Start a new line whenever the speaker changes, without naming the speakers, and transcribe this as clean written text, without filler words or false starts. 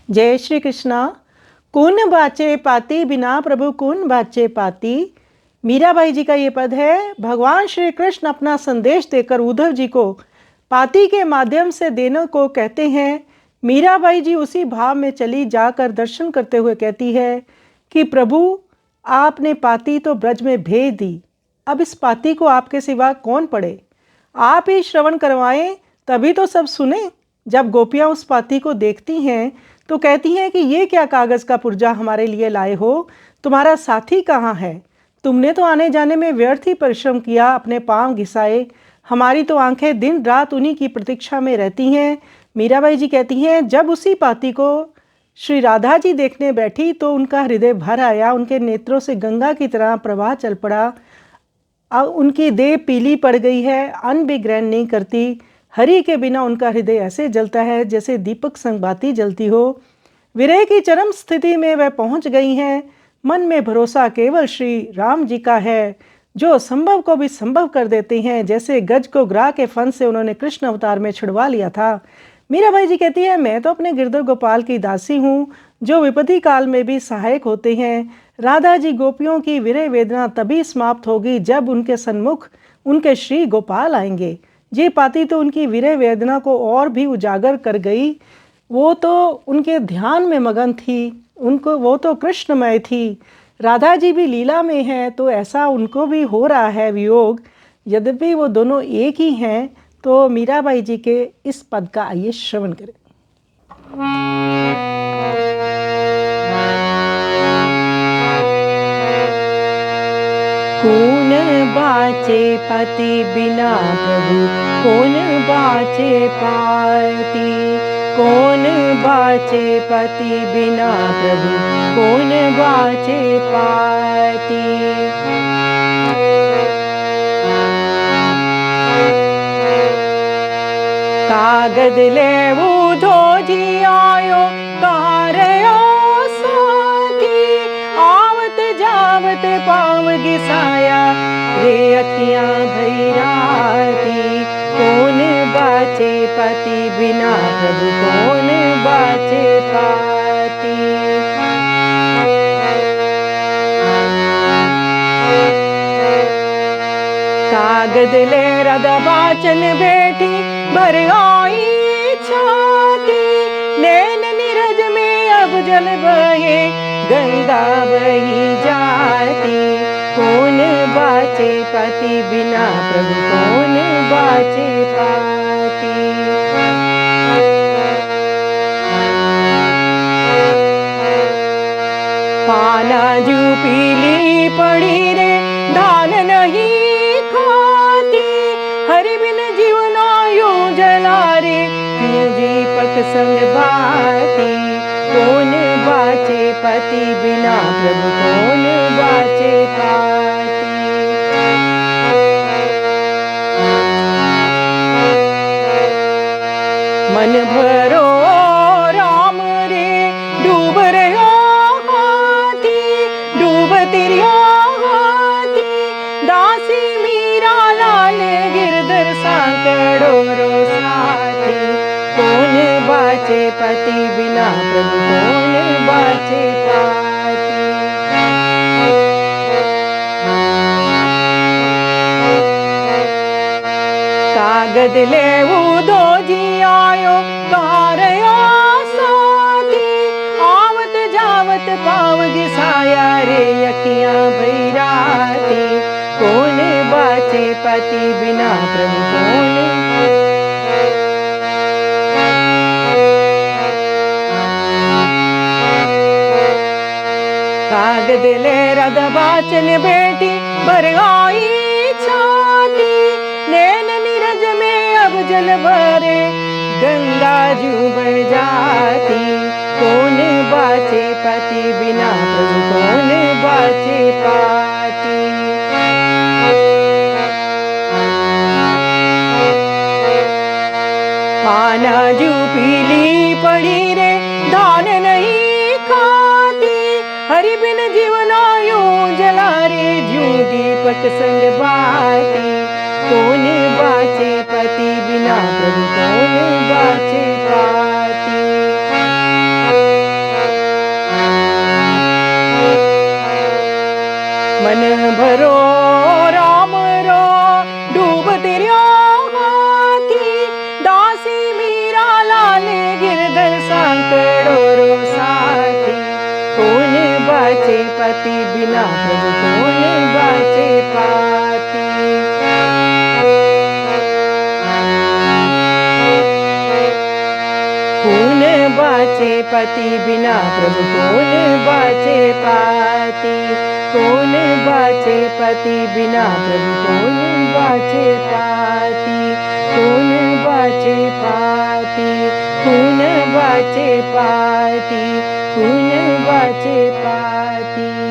जय श्री कृष्णा। कौन बाचे पाती बिना प्रभु कौन बाचे पाती। मीराबाई जी का ये पद है। भगवान श्री कृष्ण अपना संदेश देकर उद्धव जी को पाती के माध्यम से देने को कहते हैं। मीराबाई जी उसी भाव में चली जाकर दर्शन करते हुए कहती है कि प्रभु आपने पाती तो ब्रज में भेज दी, अब इस पाती को आपके सिवा कौन पढ़े। आप ही श्रवण करवाएं तभी तो सब सुने। जब गोपियां उस पाती को देखती हैं तो कहती हैं कि ये क्या कागज़ का पुर्जा हमारे लिए लाए हो, तुम्हारा साथी कहाँ है। तुमने तो आने जाने में व्यर्थ ही परिश्रम किया, अपने पांव घिसाए, हमारी तो आंखें दिन रात उन्हीं की प्रतीक्षा में रहती हैं। मीराबाई जी कहती हैं जब उसी पाती को श्री राधा जी देखने बैठी तो उनका हृदय भर आया, उनके नेत्रों से गंगा की तरह प्रवाह चल पड़ा। अब उनकी देह पीली पड़ गई है, अन्न भी ग्रहण नहीं करती। हरि के बिना उनका हृदय ऐसे जलता है जैसे दीपक संग बाती जलती हो। विरह की चरम स्थिति में वह पहुंच गई हैं। मन में भरोसा केवल श्री राम जी का है, जो असंभव को भी संभव कर देते हैं। जैसे गज को ग्राह के फन से उन्होंने कृष्ण अवतार में छुड़वा लिया था। मीराबाई जी कहती है मैं तो अपने गिरधर गोपाल की दासी हूँ, जो विपत्ति काल में भी सहायक होते हैं। राधा जी गोपियों की विरह वेदना तभी समाप्त होगी जब उनके सन्मुख उनके श्री गोपाल आएंगे। ये पाती तो उनकी विरह वेदना को और भी उजागर कर गई। वो तो उनके ध्यान में मगन थी, उनको वो तो कृष्णमय थी। राधा जी भी लीला में हैं तो ऐसा उनको भी हो रहा है वियोग। यद्यपि वो दोनों एक ही हैं। तो मीराबाई जी के इस पद का आइए श्रवण करें। कौन बाचे पति बिना प्रभु कौन बाचे पाती। कौन बाचे पति बिना प्रभु कौन बाचे पाती। कागद ले उधो जी आयो कारयो साथी। आवत जावत पाव घिसाया रे अखियां भई राती। कौन बाचे पति बिना प्रभु कौन बाचे पाती। कागद ले राधा बाचन बैठी भर आई छाती। नैन नीरज में अब जल बहे गंगा बही जाती। कौन बाचे पति बिना प्रभु कौन बाचे पाती। पाना जू पीली पड़ी रे धान नहीं खाती। हरि बिन जीवना यूं जला रे यूं दीपक संग बाती। कौन बाचे पति बिना प्रभु कौन बाचे पाती। मन भरो राम रे डूब रहा हाथी। डूब तिरिया हाथी दासी मीरा लाल गिरधर सांकड़ो रो साथी। कौन बाचे पति बिना प्रभु कौन बाचे पाती। कागद ले उधो जी आयो कारयो साथी। आवत जावत पाव घिसाया रे अखियां भई राती। कौन बाचे पति बिना प्रभु कौन। कागद ले राधा बाचन बेटी भर आई छाती। नैन नीरज में अब जल भरे गंगा जू बह जाती। कौन बाचे पति बिना प्रभु कौन बाचे पाती। पाना जू पीली पड़ी रे धान नहीं खाती। हरि बिन जीवना यूं जला रे ज्यों दीपक संग बाती। कौन बाचे पति बिना प्रभु कौन बाचे पाती। पति बिना प्रभु कौन बाचे पाती। कौन बाचे पति बिना प्रभु कौन बाचे पाती। कौन बाचे पति बिना प्रभु कौन बाचे पाती। कौन बाचे पाती। कौन बाचे पाती। कौन बाचे पाती।